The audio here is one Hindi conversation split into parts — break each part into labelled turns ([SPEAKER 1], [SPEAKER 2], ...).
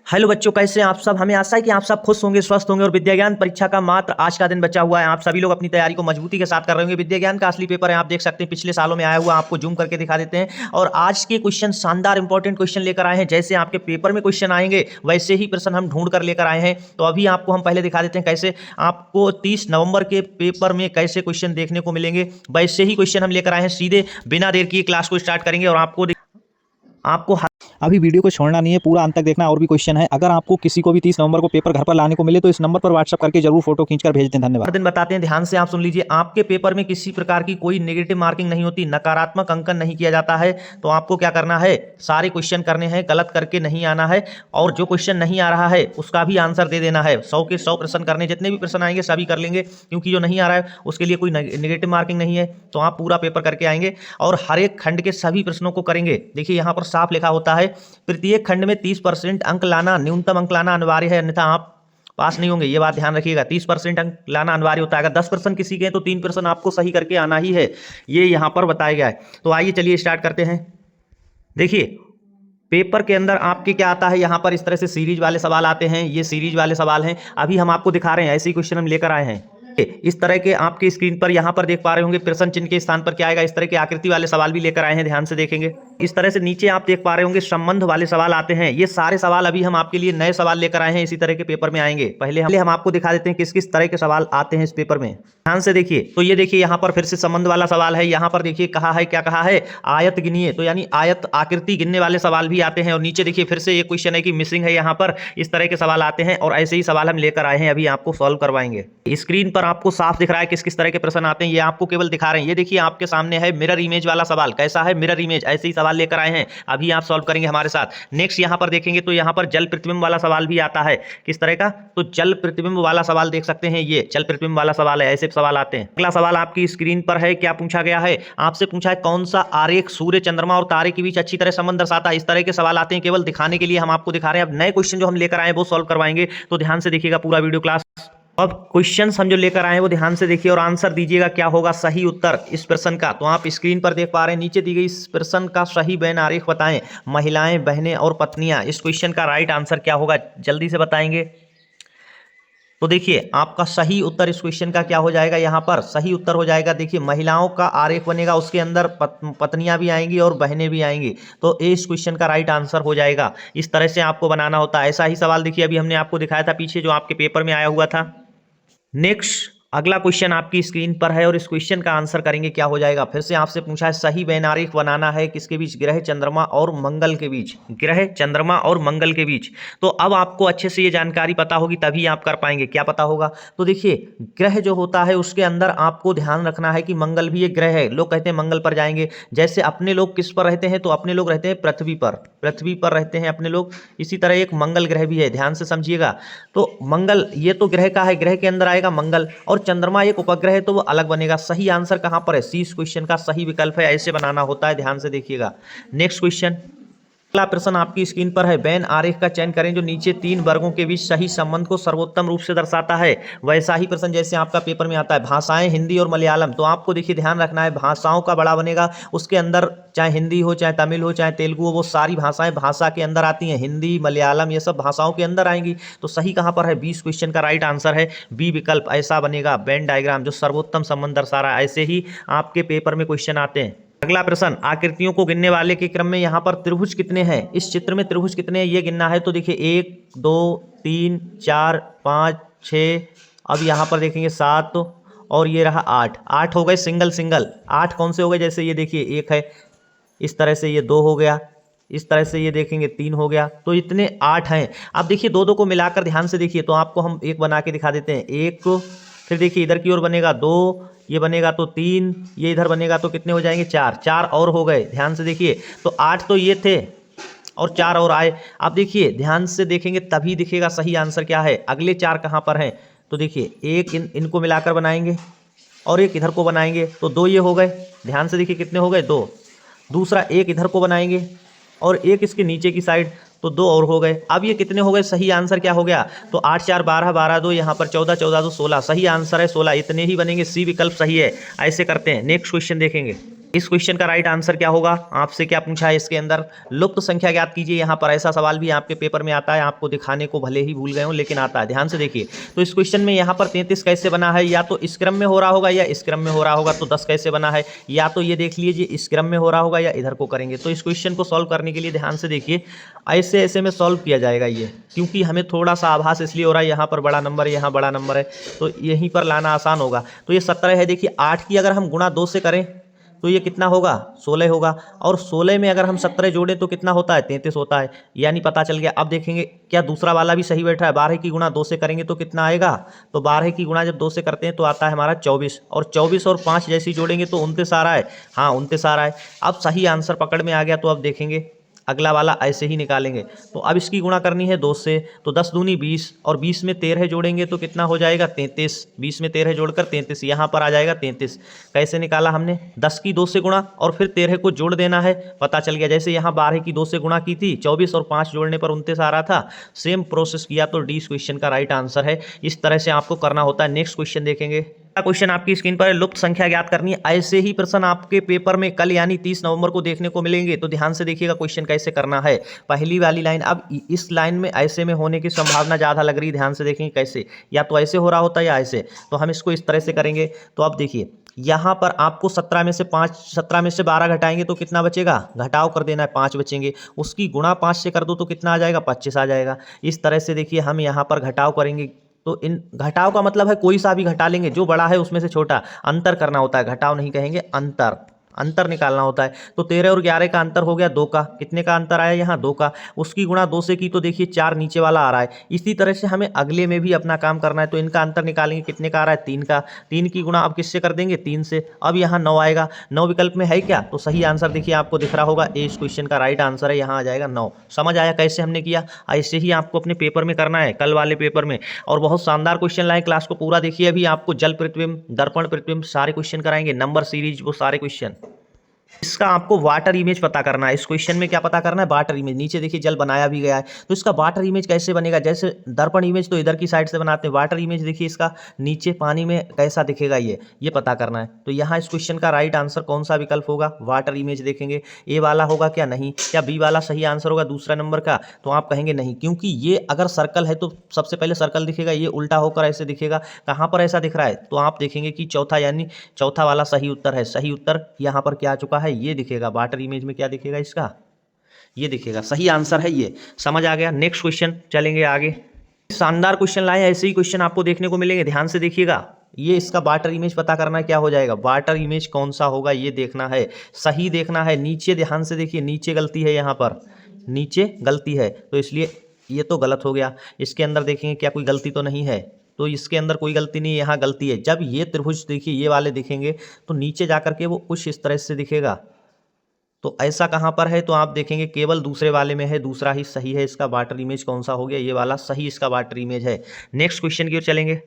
[SPEAKER 1] हेलो बच्चों, कैसे हैं आप सब। हमें आशा है कि आप सब खुश होंगे, स्वस्थ होंगे और विद्या ज्ञान परीक्षा का मात्र आज का दिन बचा हुआ है। आप सभी लोग अपनी तैयारी को मजबूती के साथ कर रहे होंगे। विद्या ज्ञान का असली पेपर है, आप देख सकते हैं पिछले सालों में आया हुआ, आपको जूम करके दिखा देते हैं। और आज के क्वेश्चन शानदार इंपॉर्टेंट क्वेश्चन लेकर आए हैं। जैसे आपके पेपर में क्वेश्चन आएंगे वैसे ही प्रश्न हम ढूंढ कर लेकर आए हैं। तो अभी आपको हम पहले दिखा देते हैं कैसे आपको 30 नवंबर के पेपर में कैसे क्वेश्चन देखने को मिलेंगे। वैसे ही क्वेश्चन हम लेकर आए हैं। सीधे बिना देर किए क्लास को स्टार्ट करेंगे और आपको
[SPEAKER 2] अभी वीडियो को छोड़ना नहीं है, पूरा अंत तक देखना। और भी क्वेश्चन है। अगर आपको किसी को भी 30 नवंबर को पेपर घर पर लाने को मिले तो इस नंबर पर व्हाट्सएप करके जरूर फोटो खींचकर भेज दें। धन्यवाद।
[SPEAKER 1] हर दिन बताते हैं, ध्यान से आप सुन लीजिए। आपके पेपर में किसी प्रकार की कोई नेगेटिव मार्किंग नहीं होती, नकारात्मक अंकन नहीं किया जाता है। तो आपको क्या करना है, सारे क्वेश्चन करने हैं, गलत करके नहीं आना है। और जो क्वेश्चन नहीं आ रहा है उसका भी आंसर दे देना है। 100 के 100 प्रश्न करने, जितने भी प्रश्न आएंगे सभी कर लेंगे, क्योंकि जो नहीं आ रहा है उसके लिए कोई नेगेटिव मार्किंग नहीं है। तो आप पूरा पेपर करके आएंगे और हर एक खंड के सभी प्रश्नों को करेंगे। देखिए यहाँ पर साफ लिखा होता है, प्रत्येक खंड में 30% अंक लाना, न्यूनतम अंक लाना अनिवार्य है, अन्यथा आप पास नहीं होंगे। ये बात ध्यान रखिएगा, 30% अंक लाना अनिवार्य होता है। अगर 10% किसी के हैं तो 3% आपको सही करके आना ही है, ये यहाँ पर बताया गया है। तो आइए चलिए स्टार्ट करते हैं। देखिए पेपर के अंदर आपके क्या आता है, यहाँ पर इस तरह से सीरीज वाले सवाल आते हैं। ये सीरीज वाले सवाल हैं, अभी हम आपको दिखा रहे हैं, ऐसे ही क्वेश्चन हम लेकर आए हैं। इस तरह के आपकी स्क्रीन पर यहाँ पर देख पा रहे होंगे, प्रश्न चिन्ह के स्थान पर क्या आएगा। इस तरह के आकृति वाले सवाल भी लेकर आए हैं, ध्यान से देखेंगे। इस तरह से नीचे आप देख पा रहे होंगे संबंध वाले सवाल आते हैं। ये सारे सवाल अभी हम आपके लिए नए सवाल लेकर आए हैं, इसी तरह के पेपर में आएंगे। पहले हम आपको दिखा देते हैं किस किस तरह के सवाल आते हैं इस पेपर में, ध्यान से देखिए। तो ये देखिए यहाँ पर फिर से संबंध वाला सवाल है। यहाँ पर देखिए कहा है, क्या कहा है, आयत गिनिए। तो यानी आयत आकृति गिनने वाले सवाल भी आते हैं। और नीचे देखिए फिर से एक क्वेश्चन है कि मिसिंग है, यहाँ पर इस तरह के सवाल आते हैं। और ऐसे ही सवाल हम लेकर आए हैं, अभी आपको सॉल्व करवाएंगे। स्क्रीन पर आपको साफ दिख रहा है किस किस तरह के प्रश्न आते हैं, ये आपको केवल दिखा रहे हैं। ये देखिए आपके सामने है मिरर इमेज वाला सवाल। कैसा है, मिरर इमेज। ऐसे ही सवाल लेकर आए हैं, अभी आप सॉल्व करेंगे हमारे साथ। नेक्स्ट यहाँ पर देखेंगे तो यहाँ पर जल प्रतिबिंब वाला सवाल भी आता है। किस तरह का, तो जल प्रतिबिंब वाला सवाल देख सकते हैं, ये जल प्रतिबिंब वाला सवाल है। ऐसे सवाल आते हैं। अगला सवाल आपकी स्क्रीन पर है, क्या पूछा गया है, आपसे पूछा है कौन सा आरेख सूर्य, चंद्रमा और तारे के बीच अच्छी तरह संबंध दर्शाता है। इस तरह के सवाल आते हैं, केवल दिखाने के लिए हम आपको दिखा रहे हैं। अब नए क्वेश्चन जो हम लेकर आए वो सॉल्व करवाएंगे, तो ध्यान से देखिएगा पूरा वीडियो क्लास। अब क्वेश्चंस हम जो लेकर आए हैं वो ध्यान से देखिए और आंसर दीजिएगा, क्या होगा सही उत्तर इस प्रश्न का। तो आप स्क्रीन पर देख पा रहे हैं, नीचे दी गई इस प्रश्न का सही बैन आरेख बताएं। महिलाएं, बहनें और पत्नियां, इस क्वेश्चन का राइट आंसर क्या होगा, जल्दी से बताएंगे। तो देखिए आपका सही उत्तर इस क्वेश्चन का क्या हो जाएगा, यहाँ पर सही उत्तर हो जाएगा। देखिए महिलाओं का आरेख बनेगा, उसके अंदर पत्नियां भी आएंगी और बहनें भी आएंगी। तो इस क्वेश्चन का राइट आंसर हो जाएगा। इस तरह से आपको बनाना होता है। ऐसा ही सवाल देखिए अभी हमने आपको दिखाया था पीछे, जो आपके पेपर में आया हुआ था। नेक्स्ट अगला क्वेश्चन आपकी स्क्रीन पर है और इस क्वेश्चन का आंसर करेंगे, क्या हो जाएगा। फिर से आपसे पूछा है सही वैनारिक बनाना है किसके बीच, ग्रह चंद्रमा और मंगल के बीच, ग्रह चंद्रमा और मंगल के बीच। तो अब आपको अच्छे से ये जानकारी पता होगी तभी आप कर पाएंगे। क्या पता होगा, तो देखिए ग्रह जो होता है उसके अंदर आपको ध्यान रखना है कि मंगल भी एक ग्रह है। लोग कहते हैं मंगल पर जाएंगे, जैसे अपने लोग किस पर रहते हैं, तो अपने लोग रहते हैं पृथ्वी पर, पृथ्वी पर रहते हैं अपने लोग। इसी तरह एक मंगल ग्रह भी है, ध्यान से समझिएगा। तो मंगल ये तो ग्रह का है, ग्रह के अंदर आएगा मंगल, और चंद्रमा एक उपग्रह है तो वो अलग बनेगा। सही आंसर कहां पर है, सी इस क्वेश्चन का सही विकल्प है। ऐसे बनाना होता है, ध्यान से देखिएगा। नेक्स्ट क्वेश्चन, अगला प्रश्न आपकी स्क्रीन पर है, बैन आरेख का चयन करें जो नीचे 3 वर्गों के बीच सही संबंध को सर्वोत्तम रूप से दर्शाता है। वैसा ही प्रश्न जैसे आपका पेपर में आता है, भाषाएं हिंदी और मलयालम। तो आपको देखिए ध्यान रखना है, भाषाओं का बड़ा बनेगा, उसके अंदर चाहे हिंदी हो, चाहे तमिल हो, चाहे तेलुगु हो, वो सारी भाषाएं भाषा के अंदर आती हैं। हिंदी, मलयालम ये सब भाषाओं के अंदर आएंगी। तो सही कहां पर है, 20 क्वेश्चन का राइट आंसर है बी विकल्प। ऐसा बनेगा वेन डायग्राम जो सर्वोत्तम संबंध दर्शा रहा है। ऐसे ही आपके पेपर में क्वेश्चन आते हैं। अगला प्रश्न, आकृतियों को गिनने वाले के क्रम में यहाँ पर त्रिभुज कितने हैं, इस चित्र में त्रिभुज कितने हैं ये गिनना है। तो देखिए 1 2 3 4 5 6, अब यहाँ पर देखेंगे 7 और ये रहा 8 हो गए सिंगल सिंगल। 8 कौन से हो गए, जैसे ये देखिए 1 है, इस तरह से ये 2 हो गया, इस तरह से ये देखेंगे 3 हो गया। तो इतने 8 हैं। अब देखिए दो को मिलाकर ध्यान से देखिए, तो आपको हम एक बना के दिखा देते हैं। 1, फिर देखिए इधर की ओर बनेगा 2, ये बनेगा तो 3, ये इधर बनेगा तो कितने हो जाएंगे 4 और हो गए। ध्यान से देखिए, तो 8 तो ये थे और 4 और आए। अब देखिए ध्यान से देखेंगे तभी दिखेगा सही आंसर क्या है। अगले 4 कहाँ पर हैं, तो देखिए एक इनको मिलाकर बनाएंगे और एक इधर को बनाएंगे, तो 2 ये हो गए। ध्यान से देखिए कितने हो गए 2। दूसरा एक इधर को बनाएंगे और एक इसके नीचे की साइड, तो 2 और हो गए। अब ये कितने हो गए, सही आंसर क्या हो गया, तो 8 4 12 12 2, यहाँ पर 14 14 2 16, सही आंसर है 16। इतने ही बनेंगे, सी विकल्प सही है। ऐसे करते हैं। नेक्स्ट क्वेश्चन देखेंगे। इस क्वेश्चन का राइट आंसर क्या होगा? आपसे क्या पूछा है इसके अंदर? लुप्त संख्या ज्ञात कीजिए। यहाँ पर ऐसा सवाल भी आपके पेपर में आता है, आपको दिखाने को भले ही भूल गए हो लेकिन आता है, ध्यान से देखिए। तो इस क्वेश्चन में यहाँ पर 33 कैसे बना है? या तो इस क्रम में हो रहा होगा या इस क्रम में हो रहा होगा। तो 10 कैसे बना है? या तो ये देख लीजिए इस क्रम में हो रहा होगा या इधर को करेंगे। तो इस क्वेश्चन को सॉल्व करने के लिए ध्यान से देखिए, ऐसे ऐसे में सॉल्व किया जाएगा ये, क्योंकि हमें थोड़ा सा आभास इसलिए हो रहा है, यहाँ पर बड़ा नंबर है, यहाँ बड़ा नंबर है, तो यहीं पर लाना आसान होगा। तो ये 17 है। देखिए 8 की अगर हम गुणा 2 से करें तो ये कितना होगा? 16 होगा। और 16 में अगर हम 17 जोड़ें तो कितना होता है? 33 होता है, यानी पता चल गया। अब देखेंगे क्या दूसरा वाला भी सही बैठ रहा है? 12 की गुणा 2 से करेंगे तो कितना आएगा? तो 12 की गुणा जब 2 से करते हैं तो आता है हमारा 24, और 24 और 5 जैसी जोड़ेंगे तो 29 आ रहा है। हाँ 29 आ रहा है। अब सही आंसर पकड़ में आ गया। तो अब देखेंगे अगला वाला ऐसे ही निकालेंगे। तो अब इसकी गुणा करनी है 2 से, तो 10 दूनी 20, और 20 में 13 जोड़ेंगे तो कितना हो जाएगा? 33। 20 में 13 जोड़कर 33, यहाँ पर आ जाएगा 33। कैसे निकाला हमने? 10 की 2 से गुणा और फिर 13 को जोड़ देना है, पता चल गया। जैसे यहाँ 12 की 2 से गुणा की थी, 24 और 5 जोड़ने पर 29 आ रहा था, सेम प्रोसेस किया तो डी इस क्वेश्चन का राइट आंसर है। इस तरह से आपको करना होता है। नेक्स्ट क्वेश्चन देखेंगे। क्वेश्चन आपकी स्क्रीन पर है, लुप्त संख्या ज्ञात करनी है। ऐसे ही प्रश्न आपके पेपर में कल यानी 30 नवंबर को देखने को मिलेंगे। तो ध्यान से देखिएगा क्वेश्चन कैसे करना है। पहली वाली लाइन, अब इस लाइन में ऐसे में होने की संभावना ज़्यादा लग रही है। ध्यान से देखेंगे कैसे, या तो ऐसे हो रहा होता है या ऐसे। तो हम इसको इस तरह से करेंगे। तो अब देखिए यहाँ पर आपको 17 में से 12 घटाएंगे तो कितना बचेगा? घटाव कर देना है, 5 बचेंगे। उसकी गुणा 5 से कर दो तो कितना आ जाएगा? 25 आ जाएगा। इस तरह से देखिए हम यहाँ पर घटाव करेंगे। तो इन घटाव का मतलब है कोई सा भी घटा लेंगे, जो बड़ा है उसमें से छोटा। अंतर करना होता है, घटाव नहीं कहेंगे, अंतर निकालना होता है। तो 13 और 11 का अंतर हो गया 2 का। कितने का अंतर आया? यहाँ 2 का। उसकी गुणा 2 से की तो देखिए 4 नीचे वाला आ रहा है। इसी तरह से हमें अगले में भी अपना काम करना है। तो इनका अंतर निकालेंगे, कितने का आ रहा है? 3 का। 3 की गुणा अब किससे कर देंगे? 3 से। अब यहाँ 9 आएगा। 9 विकल्प में है क्या? तो सही आंसर देखिए आपको दिख रहा होगा, ए इस क्वेश्चन का राइट आंसर है। यहाँ आ जाएगा 9। समझ आया कैसे हमने किया? ऐसे ही आपको अपने पेपर में करना है, कल वाले पेपर में। और बहुत शानदार क्वेश्चन लाए, क्लास को पूरा देखिए। अभी आपको जल प्रतिबिंब, दर्पण प्रतिबिंब सारे क्वेश्चन कराएंगे, नंबर सीरीज, वो सारे क्वेश्चन। इसका आपको वाटर इमेज पता करना है। इस क्वेश्चन में क्या पता करना है? Water image. नीचे देखिए जल बनाया भी गया है, तो इसका वाटर इमेज कैसे बनेगा? जैसे दर्पण इमेज तो इधर की साइड से बनाते हैं, वाटर इमेज देखिए इसका नीचे पानी में कैसा दिखेगा, ये पता करना है। तो यहाँ इस क्वेश्चन का राइट आंसर कौन सा विकल्प होगा? वाटर इमेज देखेंगे। ए वाला होगा क्या? नहीं। क्या बी वाला सही आंसर होगा दूसरा नंबर का? तो आप कहेंगे नहीं, क्योंकि ये अगर सर्कल है तो सबसे पहले सर्कल दिखेगा, ये उल्टा होकर ऐसे दिखेगा। कहाँ पर ऐसा दिख रहा है? तो आप देखेंगे कि चौथा, यानी चौथा वाला सही उत्तर है। सही उत्तर यहाँ पर क्या आ चुका है? ये दिखेगा। वाटर इमेज में क्या दिखेगा इसका? ये दिखेगा। सही आंसर है ये। समझ आ गया। नेक्स्ट क्वेश्चन चलेंगे आगे। शानदार क्वेश्चन लाए, ऐसे ही क्वेश्चन आपको देखने को मिलेंगे, ध्यान से देखिएगा। ये इसका वाटर इमेज पता करना है, क्या हो जाएगा? वाटर इमेज कौन सा होगा ये देखना है, सही देखना है। नीचे ध्यान से देखिए, नीचे गलती है, यहाँ पर नीचे गलती है, तो इसलिए ये तो गलत हो गया। इसके अंदर देखेंगे क्या कोई गलती तो नहीं है? तो इसके अंदर कोई गलती नहीं है, यहाँ गलती है। जब ये त्रिभुज देखिए ये वाले दिखेंगे तो नीचे जाकर के वो कुछ इस तरह से दिखेगा। तो ऐसा कहाँ पर है? तो आप देखेंगे केवल दूसरे वाले में है, दूसरा ही सही है। इसका वाटर इमेज कौन सा हो गया? ये वाला सही इसका वाटर इमेज है। नेक्स्ट क्वेश्चन की ओर चलेंगे।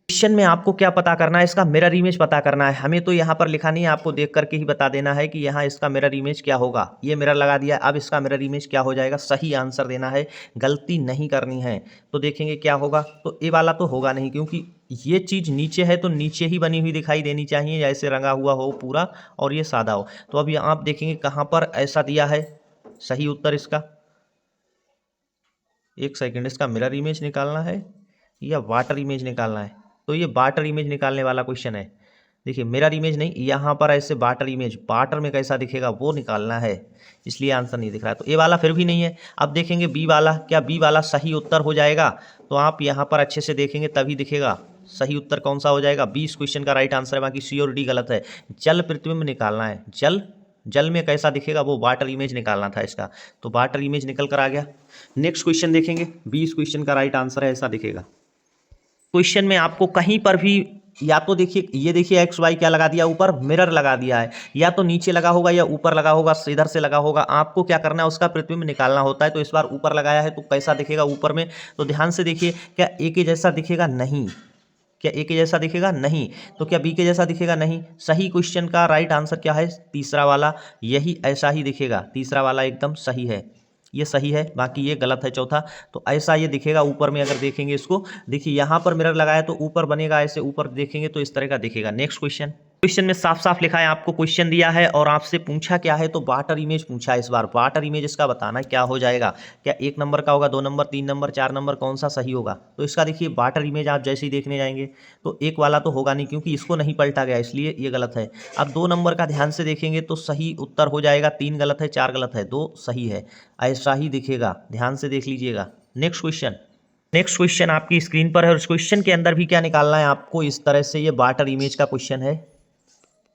[SPEAKER 1] क्वेश्चन में आपको क्या पता करना है? इसका मिरर इमेज पता करना है। हमें तो यहाँ पर लिखा नहीं है, आपको देख करके ही बता देना है कि यहाँ इसका मिरर इमेज क्या होगा। ये मिरर लगा दिया, अब इसका मिरर इमेज क्या हो जाएगा? सही आंसर देना है, गलती नहीं करनी है। तो देखेंगे क्या होगा। तो ए वाला तो होगा नहीं, क्योंकि ये चीज़ नीचे है तो नीचे ही बनी हुई दिखाई देनी चाहिए, ऐसे रंगा हुआ हो पूरा और ये सादा हो। तो अब यहाँ आप देखेंगे कहाँ पर ऐसा दिया है सही उत्तर इसका। एक सेकेंड, इसका मिरर इमेज निकालना है या वाटर इमेज निकालना है? तो ये वाटर इमेज निकालने वाला क्वेश्चन है। देखिए मिरर इमेज नहीं, यहाँ पर ऐसे वाटर इमेज, वाटर में कैसा दिखेगा वो निकालना है, इसलिए आंसर नहीं दिख रहा है। तो ए वाला फिर भी नहीं है। अब देखेंगे बी वाला, क्या बी वाला सही उत्तर हो जाएगा? तो आप यहाँ पर अच्छे से देखेंगे तभी दिखेगा सही उत्तर कौन सा हो जाएगा। बी इस क्वेश्चन का राइट आंसर है, बाकी सी और डी गलत है। जल प्रतिबिंब निकालना है, जल में कैसा दिखेगा वो वाटर इमेज निकालना था इसका। तो वाटर इमेज निकल कर आ गया। नेक्स्ट क्वेश्चन देखेंगे। बी इस क्वेश्चन का राइट आंसर है, ऐसा दिखेगा। क्वेश्चन में आपको कहीं पर भी या तो देखिए, ये देखिए एक्स वाई क्या लगा दिया, ऊपर मिरर लगा दिया है, या तो नीचे लगा होगा या ऊपर लगा होगा, इधर से लगा होगा। आपको क्या करना है? उसका प्रतिबिंब निकालना होता है। तो इस बार ऊपर लगाया है तो कैसा दिखेगा ऊपर में? तो ध्यान से देखिए, क्या ए के जैसा दिखेगा? नहीं। क्या ए के जैसा दिखेगा? नहीं। तो क्या बी के जैसा दिखेगा? नहीं। सही क्वेश्चन का राइट आंसर क्या है? तीसरा वाला, यही ऐसा ही दिखेगा। तीसरा वाला एकदम सही है, ये सही है, बाकी ये गलत है चौथा। तो ऐसा ये दिखेगा ऊपर में। अगर देखेंगे इसको, देखिए यहाँ पर मिरर लगाया तो ऊपर बनेगा ऐसे, ऊपर देखेंगे तो इस तरह का दिखेगा। Next question. क्वेश्चन में साफ साफ लिखा है, आपको क्वेश्चन दिया है और आपसे पूछा क्या है, तो वाटर इमेज पूछा है। इस बार वाटर इमेज इसका बताना क्या हो जाएगा, क्या 1 नंबर का होगा, 2 नंबर, 3 नंबर, 4 नंबर, कौन सा सही होगा। तो इसका देखिए वाटर इमेज आप जैसे ही देखने जाएंगे तो 1 वाला तो होगा नहीं, क्योंकि इसको नहीं पलटा गया, इसलिए ये गलत है। अब 2 नंबर का ध्यान से देखेंगे तो सही उत्तर हो जाएगा, 3 गलत है, 4 गलत है, 2 सही है, ऐसा ही दिखेगा, ध्यान से देख लीजिएगा। नेक्स्ट क्वेश्चन आपकी स्क्रीन पर है और इस क्वेश्चन के अंदर भी क्या निकालना है आपको, इस तरह से ये वाटर इमेज का क्वेश्चन है।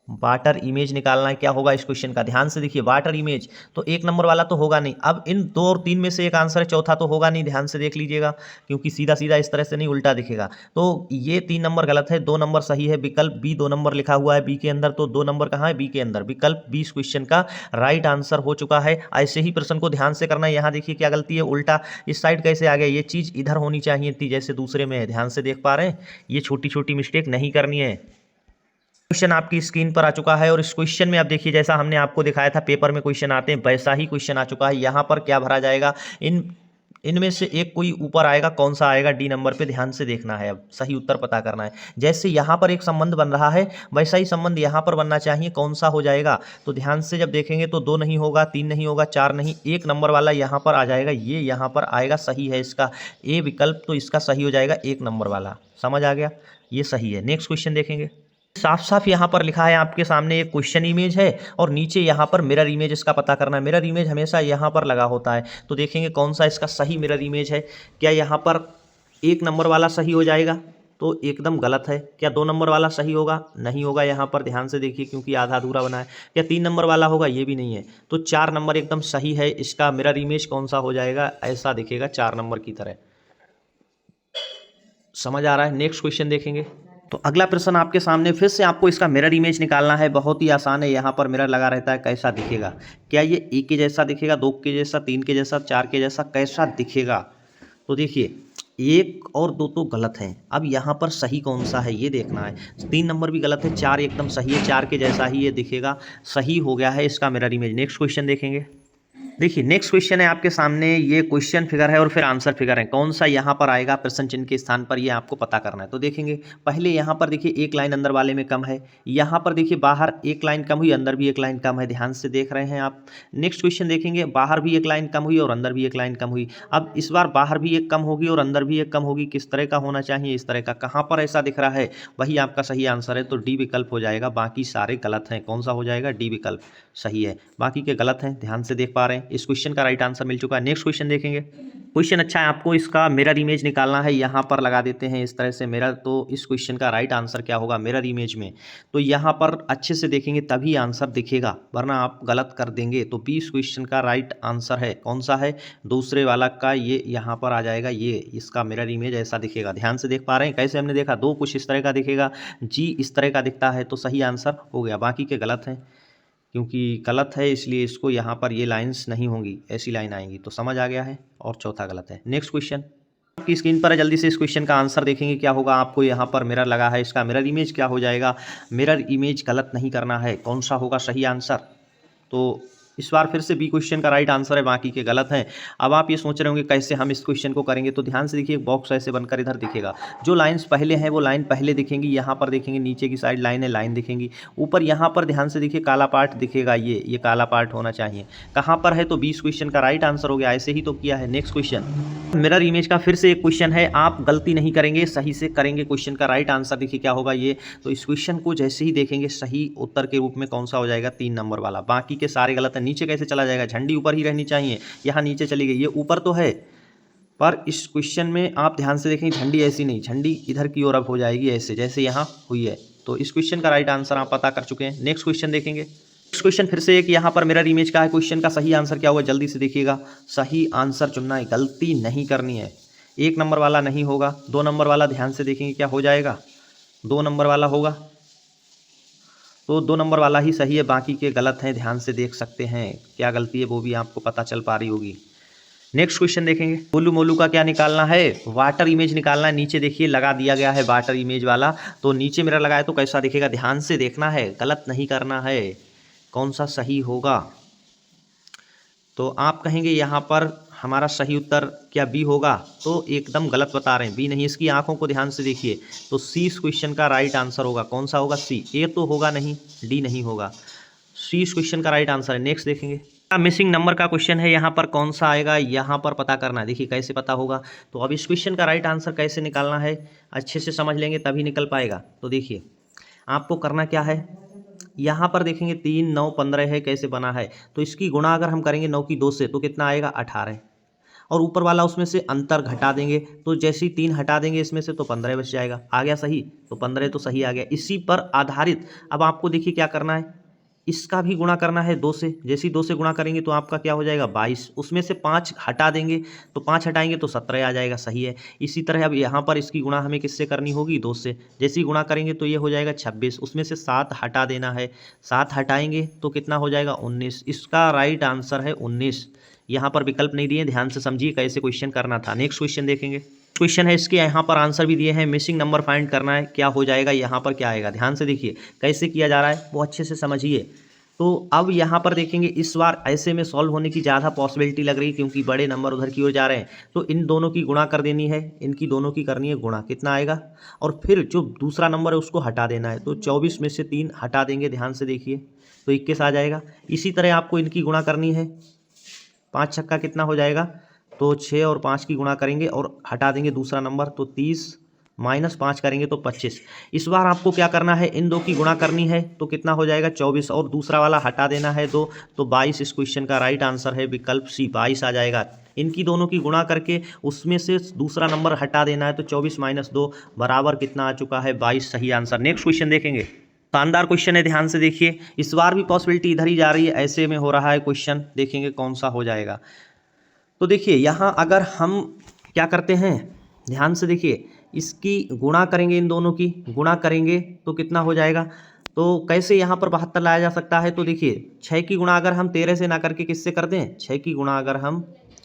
[SPEAKER 1] वाटर इमेज निकालना है, क्या होगा इस क्वेश्चन का, ध्यान से देखिए। वाटर इमेज तो 1 नंबर वाला तो होगा नहीं, अब इन 2 और 3 में से एक आंसर है, चौथा तो होगा नहीं, ध्यान से देख लीजिएगा, क्योंकि सीधा सीधा इस तरह से नहीं, उल्टा दिखेगा। तो ये 3 नंबर गलत है, 2 नंबर सही है। विकल्प बी 2 नंबर लिखा हुआ है बी के अंदर, तो 2 नंबर कहाँ है, बी के अंदर। विकल्प बी इस क्वेश्चन का राइट आंसर हो चुका है। ऐसे ही प्रश्न को ध्यान से करना है। यहाँ देखिए क्या गलती है, उल्टा इस साइड कैसे आ गया, ये चीज़ इधर होनी चाहिए थी जैसे दूसरे में है, ध्यान से देख पा रहे हैं। ये छोटी छोटी मिस्टेक नहीं करनी है। क्वेश्चन आपकी स्क्रीन पर आ चुका है और इस क्वेश्चन में आप देखिए, जैसा हमने आपको दिखाया था पेपर में क्वेश्चन आते हैं वैसा ही क्वेश्चन आ चुका है। यहाँ पर क्या भरा जाएगा, इनमें से एक कोई ऊपर आएगा, कौन सा आएगा, डी नंबर पे ध्यान से देखना है। अब सही उत्तर पता करना है। जैसे यहाँ पर एक संबंध बन रहा है वैसा ही संबंध यहाँ पर बनना चाहिए, कौन सा हो जाएगा। तो ध्यान से जब देखेंगे तो 2 नहीं होगा, 3 नहीं होगा, 4 नहीं, 1 नंबर वाला यहाँ पर आ जाएगा, ये यहाँ पर आएगा, सही है इसका ए विकल्प, तो इसका सही हो जाएगा 1 नंबर वाला। समझ आ गया, ये सही है। नेक्स्ट क्वेश्चन देखेंगे। साफ साफ यहाँ पर लिखा है आपके सामने, एक क्वेश्चन इमेज है और नीचे यहाँ पर मिरर इमेज इसका पता करना है। मिरर इमेज हमेशा यहाँ पर लगा होता है, तो देखेंगे कौन सा इसका सही मिरर इमेज है। क्या यहाँ पर 1 नंबर वाला सही हो जाएगा, तो एकदम गलत है। क्या 2 नंबर वाला सही होगा, नहीं होगा, यहाँ पर ध्यान से देखिए क्योंकि आधा अधूरा बना है। क्या 3 नंबर वाला होगा, ये भी नहीं है। तो 4 नंबर एकदम सही है। इसका मिरर इमेज कौन सा हो जाएगा, ऐसा दिखेगा 4 नंबर की तरह। समझ आ रहा है। नेक्स्ट क्वेश्चन देखेंगे। तो अगला प्रश्न आपके सामने, फिर से आपको इसका मिरर इमेज निकालना है। बहुत ही आसान है, यहाँ पर मिरर लगा रहता है, कैसा दिखेगा। क्या ये 1 के जैसा दिखेगा, 2 के जैसा, 3 के जैसा, 4 के जैसा, कैसा दिखेगा। तो देखिए 1 और 2 तो गलत हैं। अब यहाँ पर सही कौन सा है ये देखना है। 3 नंबर भी गलत है, 4 एकदम सही है, 4 के जैसा ही ये दिखेगा, सही हो गया है इसका मिरर इमेज। नेक्स्ट क्वेश्चन देखेंगे। देखिए नेक्स्ट क्वेश्चन है आपके सामने, ये क्वेश्चन फिगर है और फिर आंसर फिगर है। कौन सा यहाँ पर आएगा प्रश्न चिन्ह के स्थान पर, ये आपको पता करना है। तो देखेंगे पहले यहाँ पर देखिए 1 लाइन अंदर वाले में कम है, यहाँ पर देखिए बाहर 1 लाइन कम हुई, अंदर भी 1 लाइन कम है, ध्यान से देख रहे हैं आप। नेक्स्ट क्वेश्चन देखेंगे, बाहर भी 1 लाइन कम हुई और अंदर भी 1 लाइन कम हुई। अब इस बार बाहर भी 1 कम होगी और अंदर भी 1 कम होगी, किस तरह का होना चाहिए, इस तरह का। कहाँ पर ऐसा दिख रहा है, वही आपका सही आंसर है, तो डी विकल्प हो जाएगा। बाकी सारे गलत हैं, कौन सा हो जाएगा, डी विकल्प सही है, बाकी के गलत हैं, ध्यान से देख पा रहे हैं। इस क्वेश्चन का राइट आंसर मिल चुका है। नेक्स्ट क्वेश्चन देखेंगे। क्वेश्चन अच्छा है, आपको इसका मिरर इमेज निकालना है। यहाँ पर लगा देते हैं इस तरह से मिरर, तो इस क्वेश्चन का राइट आंसर क्या होगा मिरर इमेज में। तो यहाँ पर अच्छे से देखेंगे तभी आंसर दिखेगा, वरना आप गलत कर देंगे। तो बी इस क्वेश्चन का राइट आंसर है। कौन सा है, दूसरे वाला का, ये यहाँ पर आ जाएगा, ये इसका मिरर इमेज ऐसा दिखेगा। ध्यान से देख पा रहे हैं कैसे हमने देखा, 2 कुछ इस तरह का दिखेगा, जी इस तरह का दिखता है, तो सही आंसर हो गया। बाकी के गलत हैं, क्योंकि गलत है इसलिए इसको यहाँ पर ये लाइंस नहीं होंगी, ऐसी लाइन आएंगी, तो समझ आ गया है। और चौथा गलत है। नेक्स्ट क्वेश्चन आपकी स्क्रीन पर है, जल्दी से इस क्वेश्चन का आंसर देखेंगे क्या होगा। आपको यहाँ पर मिरर लगा है, इसका मिरर इमेज क्या हो जाएगा। मिरर इमेज गलत नहीं करना है, कौन सा होगा सही आंसर। तो इस बार फिर से बी क्वेश्चन का राइट आंसर है, बाकी के गलत हैं। अब आप ये सोच रहे होंगे कैसे हम इस क्वेश्चन को करेंगे, तो ध्यान से देखिए बॉक्स ऐसे बनकर इधर दिखेगा। जो लाइंस पहले हैं वो लाइन पहले दिखेंगी, यहाँ पर देखेंगे नीचे की साइड लाइन है, लाइन दिखेंगी। ऊपर यहाँ पर ध्यान से देखिए काला पार्ट दिखेगा, ये काला पार्ट होना चाहिए। कहाँ पर है, तो 20 क्वेश्चन का राइट आंसर हो गया। ऐसे ही तो किया है। नेक्स्ट क्वेश्चन मिरर इमेज का फिर से एक क्वेश्चन है, आप गलती नहीं करेंगे, सही से करेंगे। क्वेश्चन का राइट आंसर देखिए क्या होगा ये। तो इस क्वेश्चन को जैसे ही देखेंगे सही उत्तर के रूप में कौन सा हो जाएगा, 3 नंबर वाला। बाकी के सारे गलत है। नीचे कैसे चला जाएगा, झंडी ऊपर ही रहनी चाहिए, यहाँ नीचे चली गई, ये ऊपर तो है पर इस क्वेश्चन में आप ध्यान से देखें झंडी ऐसी नहीं, झंडी इधर की ओर अब हो जाएगी ऐसे, जैसे यहाँ हुई है। तो इस क्वेश्चन का राइट आंसर आप पता कर चुके हैं। नेक्स्ट क्वेश्चन देखेंगे। नेक्स्ट क्वेश्चन फिर से एक यहाँ पर मिरर इमेज का है। क्वेश्चन का सही आंसर क्या होगा, जल्दी से देखिएगा। सही आंसर चुनना है, गलती नहीं करनी है। 1 नंबर वाला नहीं होगा, 2 नंबर वाला ध्यान से देखेंगे क्या हो जाएगा, 2 नंबर वाला होगा, तो 2 नंबर वाला ही सही है, बाकी के गलत हैं। ध्यान से देख सकते हैं क्या गलती है, वो भी आपको पता चल पा रही होगी। नेक्स्ट क्वेश्चन देखेंगे। गोलू मोलू का क्या निकालना है, वाटर इमेज निकालना है। नीचे देखिए लगा दिया गया है वाटर इमेज वाला, तो नीचे मेरा लगाया तो कैसा दिखेगा, ध्यान से देखना है, गलत नहीं करना है, कौन सा सही होगा। तो आप कहेंगे यहाँ पर हमारा सही उत्तर क्या बी होगा? तो एकदम गलत बता रहे हैं, बी नहीं। इसकी आंखों को ध्यान से देखिए, तो सी इस क्वेश्चन का राइट आंसर होगा। कौन सा होगा? सी। ए तो होगा नहीं, डी नहीं होगा, सी इस क्वेश्चन का राइट आंसर है। नेक्स्ट देखेंगे, मिसिंग नंबर का क्वेश्चन है, यहाँ पर कौन सा आएगा, यहाँ पर पता करना है। देखिए कैसे पता होगा, तो अब इस क्वेश्चन का राइट आंसर कैसे निकालना है अच्छे से समझ लेंगे तभी निकल पाएगा। तो देखिए आपको करना क्या है, यहाँ पर देखेंगे 3 9 15 है, कैसे बना है, तो इसकी गुणा अगर हम करेंगे 9 की 2 से तो कितना आएगा? 18, और ऊपर वाला उसमें से अंतर घटा देंगे, तो जैसे ही 3 हटा देंगे इसमें से तो 15 बच जाएगा। आ गया सही, तो 15 तो सही आ गया। इसी पर आधारित अब आपको देखिए क्या करना है, इसका भी गुणा करना है 2 से। जैसे ही 2 से गुणा करेंगे तो आपका क्या हो जाएगा? 22। उसमें से 5 हटा देंगे, तो 5 हटाएंगे तो 17 आ जाएगा, सही है। इसी तरह अब यहाँ पर इसकी गुणा हमें किससे करनी होगी? 2 से। जैसे ही गुणा करेंगे तो ये हो जाएगा 26। उसमें से 7 हटा देना है, 7 हटाएंगे तो कितना हो जाएगा? 19। इसका राइट आंसर है 19। यहाँ पर विकल्प नहीं दिए, ध्यान से समझिए कैसे क्वेश्चन करना था। नेक्स्ट क्वेश्चन देखेंगे, क्वेश्चन है इसके यहाँ पर आंसर भी दिए हैं, मिसिंग नंबर फाइंड करना है, क्या हो जाएगा, यहाँ पर क्या आएगा। ध्यान से देखिए कैसे किया जा रहा है, वो अच्छे से समझिए। तो अब यहाँ पर देखेंगे, इस बार ऐसे में सॉल्व होने की ज़्यादा पॉसिबिलिटी लग रही है क्योंकि बड़े नंबर उधर की ओर जा रहे हैं। तो इन दोनों की गुणा कर देनी है, इनकी दोनों की करनी है गुणा, कितना आएगा, और फिर जो दूसरा नंबर है उसको हटा देना है। तो 24 में से 3 हटा देंगे, ध्यान से देखिए, तो 21 आ जाएगा। इसी तरह आपको इनकी गुणा करनी है, 5 छक्का कितना हो जाएगा, तो 6 और 5 की गुणा करेंगे और हटा देंगे दूसरा नंबर, तो 30 माइनस 5 करेंगे तो 25। इस बार आपको क्या करना है, इन दो की गुणा करनी है, तो कितना हो जाएगा? 24, और दूसरा वाला हटा देना है 2, तो 22 इस क्वेश्चन का राइट आंसर है, विकल्प सी 22 आ जाएगा। इनकी दोनों की गुणा करके उसमें से दूसरा नंबर हटा देना है, तो 24 माइनस 2 बराबर कितना आ चुका है? 22 सही आंसर। नेक्स्ट क्वेश्चन देखेंगे, शानदार क्वेश्चन है, ध्यान से देखिए। इस बार भी पॉसिबिलिटी इधर ही जा रही है, ऐसे में हो रहा है क्वेश्चन, देखेंगे कौन सा हो जाएगा। तो देखिए यहाँ अगर हम क्या करते हैं, ध्यान से देखिए, इसकी गुणा करेंगे, इन दोनों की गुणा करेंगे तो कितना हो जाएगा, तो कैसे यहाँ पर 72 लाया जा सकता है। तो देखिए 6 की गुणा अगर हम 13 से ना करके किससे कर दें, 6 की गुणा अगर हम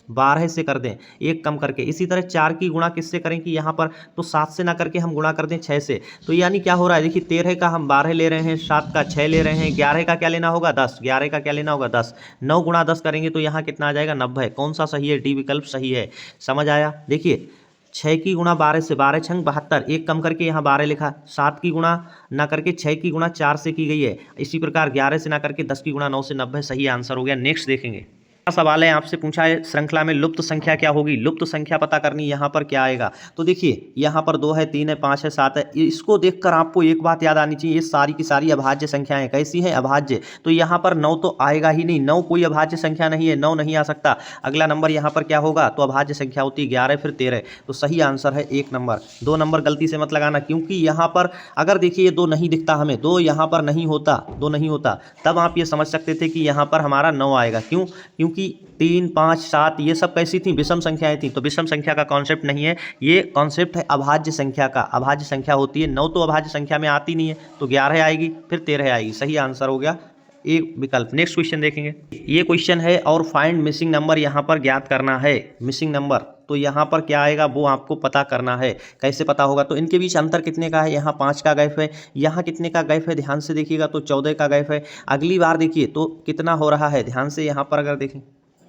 [SPEAKER 1] 12 से कर दें, एक कम करके। इसी तरह 4 की गुणा किससे करें कि यहाँ पर, तो 7 से ना करके हम गुणा कर दें 6 से। तो यानी क्या हो रहा है, देखिए 13 का हम 12 ले रहे हैं, 7 का 6 ले रहे हैं, 11 का क्या लेना होगा? 10। 11 का क्या लेना होगा? 10। 9 गुणा 10 करेंगे तो यहाँ कितना आ जाएगा? 90। कौन सा सही है? डी विकल्प सही है। समझ आया? देखिए 6 की गुणा 12 से, 12 छंग 72, एक कम करके यहाँ 12 लिखा। 7 की गुणा ना करके 6 की गुणा 4 से की गई है। इसी प्रकार 11 से ना करके 10 की गुणा 9 से 90 सही आंसर हो गया। नेक्स्ट देखेंगे, सवाल है आपसे पूछा है श्रृंखला में लुप्त संख्या क्या होगी, लुप्त संख्या पता करनी, यहाँ पर क्या आएगा। तो देखिए यहाँ पर 2 है, 3 है, 5 है, 7 है। इसको देखकर आपको एक बात याद आनी चाहिए, ये सारी की सारी अभाज्य संख्याएं कैसी हैं? अभाज्य। तो यहाँ पर 9 तो आएगा ही नहीं, 9 कोई अभाज्य संख्या नहीं है, 9 नहीं आ सकता। अगला नंबर यहाँ पर क्या होगा, तो अभाज्य संख्या होती है 11, फिर 13। तो सही आंसर है 1 नंबर। 2 नंबर गलती से मत लगाना, क्योंकि यहाँ पर अगर देखिए ये 2 नहीं दिखता हमें, 2 यहाँ पर नहीं होता, 2 नहीं होता, तब आप ये समझ सकते थे कि यहाँ पर हमारा 9 आएगा। क्यों? क्योंकि 3 5 7 ये सब कैसी थी? विषम संख्याएं थी। तो विषम संख्या का कॉन्सेप्ट नहीं है, ये कॉन्सेप्ट है अभाज्य संख्या का। अभाज्य संख्या होती है, 9 तो अभाज्य संख्या में आती नहीं है, तो 11 आएगी, फिर 13 आएगी। सही आंसर हो गया एक विकल्प। नेक्स्ट क्वेश्चन देखेंगे, ये क्वेश्चन है और फाइंड मिसिंग नंबर यहाँ पर ज्ञात करना है। मिसिंग नंबर तो यहाँ पर क्या आएगा वो आपको पता करना है। कैसे पता होगा, तो इनके बीच अंतर कितने का है, यहाँ 5 का गैप है, यहाँ कितने का गैप है, ध्यान से देखिएगा, तो 14 का गैप है। अगली बार देखिए तो कितना हो रहा है, ध्यान से यहाँ पर अगर देखें,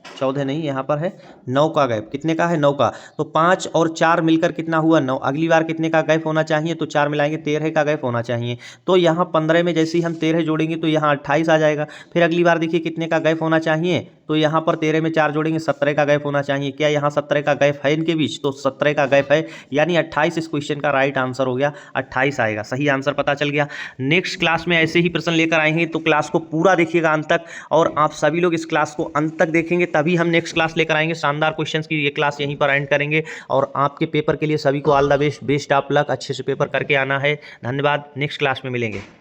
[SPEAKER 1] 14 नहीं, यहाँ पर है 9 का गैप। कितने का है? 9 का। तो 5 और 4 मिलकर कितना हुआ? 9। अगली बार कितने का गैप होना चाहिए, तो 4 मिलाएंगे 13 का गैप होना चाहिए। तो यहाँ 15 में जैसे ही हम 13 जोड़ेंगे तो यहाँ 28 आ जाएगा। फिर अगली बार देखिए कितने का गैप होना चाहिए, तो यहाँ पर 13 में 4 जोड़ेंगे 17 का गैप होना चाहिए। क्या यहाँ 17 का गैप है इनके बीच? तो 17 का गैप है, यानी 28 इस क्वेश्चन का राइट आंसर हो गया, 28 आएगा। सही आंसर पता चल गया। नेक्स्ट क्लास में ऐसे ही प्रश्न लेकर आएंगे, तो क्लास को पूरा देखिएगा अंत तक, और आप सभी लोग इस क्लास को अंत तक देखेंगे तभी हम नेक्स्ट क्लास लेकर आएंगे। शानदार क्वेश्चंस की ये क्लास यहीं पर एंड करेंगे, और आपके पेपर के लिए सभी को all the best, best of luck. अच्छे से पेपर करके आना है। धन्यवाद, नेक्स्ट क्लास में मिलेंगे।